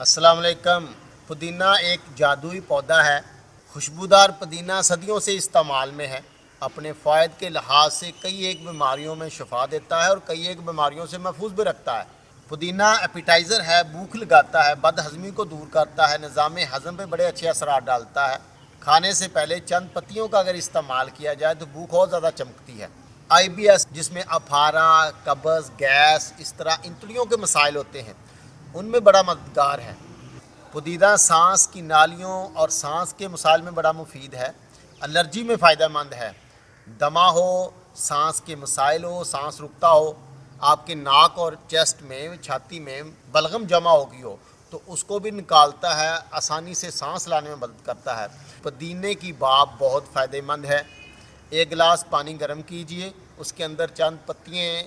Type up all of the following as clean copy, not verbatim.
अस्सलाम वालेकुम। पुदीना एक जादुई पौधा है। खुशबूदार पुदीना सदियों से इस्तेमाल में है। अपने फ़ायद के लिहाज से कई एक बीमारियों में शफा देता है और कई एक बीमारियों से महफूज भी रखता है। पुदीना एपिटाइज़र है, भूख लगाता है, बदहज़मी को दूर करता है, निज़ाम हज़म पे बड़े अच्छे असरात डालता है। खाने से पहले चंद पत्तियों का अगर इस्तेमाल किया जाए तो भूख और ज़्यादा चमकती है। IBS जिसमें अफारा, कब्ज़, गैस, इस तरह इंतड़ियों के मसाइल होते हैं, उनमें बड़ा मददगार है। पुदीना सांस की नालियों और सांस के मसाइल में बड़ा मुफीद है। एलर्जी में फ़ायदा मंद है। दमा हो, सांस के मसाइल हो, सांस रुकता हो, आपके नाक और चेस्ट में, छाती में बलगम जमा हो गई हो तो उसको भी निकालता है, आसानी से सांस लाने में मदद करता है। पुदीने की भाप बहुत फ़ायदेमंद है। एक गिलास पानी गर्म कीजिए, उसके अंदर चंद पत्तियाँ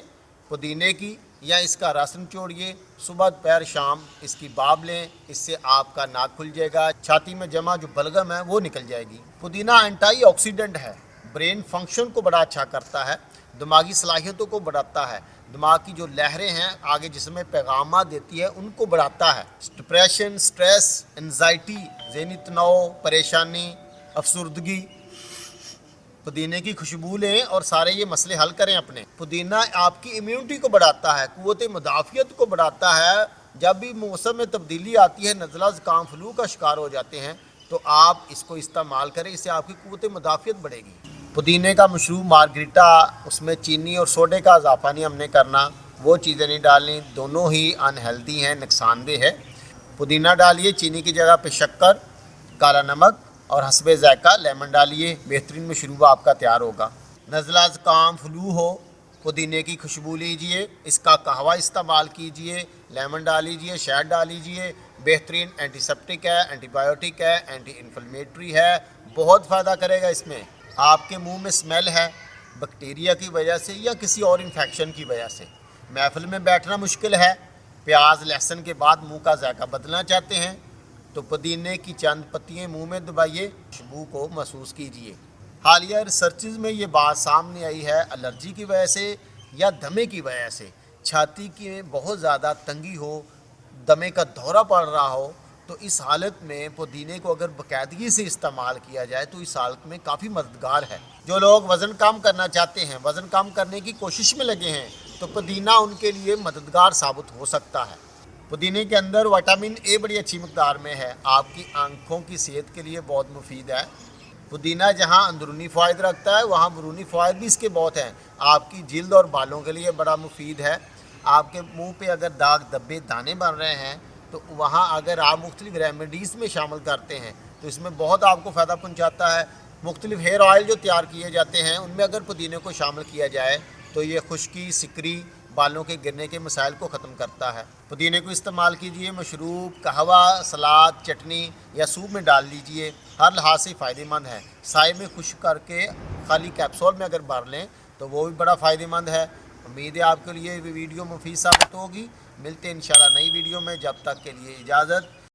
पुदीने की या इसका रस निचोड़िए, सुबह दोपहर शाम इसकी भाप लें, इससे आपका नाक खुल जाएगा, छाती में जमा जो बलगम है वो निकल जाएगी। पुदीना एंटी ऑक्सीडेंट है, ब्रेन फंक्शन को बड़ा अच्छा करता है, दिमागी सलाहियतों को बढ़ाता है, दिमाग की जो लहरें हैं आगे जिसमें पैगाम देती है उनको बढ़ाता है। डिप्रेशन, स्ट्रेस, एंजाइटी, ज़हनी तनाव, परेशानी, अफसरदगी, पुदीने की खुशबू लें और सारे ये मसले हल करें अपने। पुदीना आपकी इम्यूनिटी को बढ़ाता है, क़ुव्वत मुदाफ़ियत को बढ़ाता है। जब भी मौसम में तब्दीली आती है, नज़ला, ज़ुकाम, फ्लू का शिकार हो जाते हैं तो आप इसको इस्तेमाल करें, इससे आपकी क़ुव्वत मुदाफ़ियत बढ़ेगी। पुदीने का मशरूब मार्गरीटा, उसमें चीनी और सोडे का इजाफ़ा नहीं हमने करना, वो चीज़ें नहीं डालनी, दोनों ही अनहेल्दी हैं, नुकसानदेह है। पुदीना डालिए, चीनी की जगह पे शक्कर, काला नमक और हस्बे ज़ायक़ा लेमन डालिए, बेहतरीन मशरूब आपका तैयार होगा। नज़ला, ज़ुकाम, फ्लू हो, पुदीने की खुशबू लीजिए, इसका कहवा इस्तेमाल कीजिए, लेमन डाल लीजिए, शहद डाल लीजिए, बेहतरीन एंटीसेप्टिक है, एंटीबायोटिक है, एंटी इन्फ्लेमेटरी है, बहुत फ़ायदा करेगा। इसमें आपके मुंह में स्मेल है बैक्टीरिया की वजह से या किसी और इन्फेक्शन की वजह से, महफिल में बैठना मुश्किल है, प्याज लहसुन के बाद मुंह का जायका बदलना चाहते हैं तो पुदीने की चंद पत्तियाँ मुंह में दबाइए, खुशबू को महसूस कीजिए। हालिया रिसर्चेज में ये बात सामने आई है, एलर्जी की वजह से या दमे की वजह से, छाती की बहुत ज़्यादा तंगी हो, दमे का दौरा पड़ रहा हो, तो इस हालत में पुदीने को अगर बाकायदगी से इस्तेमाल किया जाए तो इस हालत में काफ़ी मददगार है। जो लोग वज़न कम करना चाहते हैं, वज़न कम करने की कोशिश में लगे हैं, तो पुदीना उनके लिए मददगार साबित हो सकता है। पुदीने के अंदर विटामिन ए बड़ी अच्छी मकदार में है, आपकी आँखों की सेहत के लिए बहुत मुफीद है। पुदीना जहाँ अंदरूनी फ़ायदे रखता है वहाँ बैरूनी फ़ायदे भी इसके बहुत हैं। आपकी जिल्द और बालों के लिए बड़ा मुफीद है। आपके मुंह पे अगर दाग, धब्बे, दाने बन रहे हैं तो वहाँ अगर आप मुख्तलिफ रेमेडीज़ में शामिल करते हैं तो इसमें बहुत आपको फ़ायदा पहुँचाता है। मुख्तलिफ हेयर ऑयल जो तैयार किए जाते हैं उनमें अगर पुदीने को शामिल किया जाए तो ये खुश्की, सिकरी, बालों के गिरने के मसाइल को ख़त्म करता है। पुदीने को इस्तेमाल कीजिए, मशरूब, कहवा, सलाद, चटनी या सूप में डाल लीजिए, हर लिहाज से फ़ायदेमंद है। साए में खुश्क करके खाली कैप्सूल में अगर भर लें तो वो भी बड़ा फ़ायदेमंद है। उम्मीद है आपके लिए वीडियो मुफीद साबित होगी। मिलते हैं इंशाल्लाह नई वीडियो में, जब तक के लिए इजाज़त।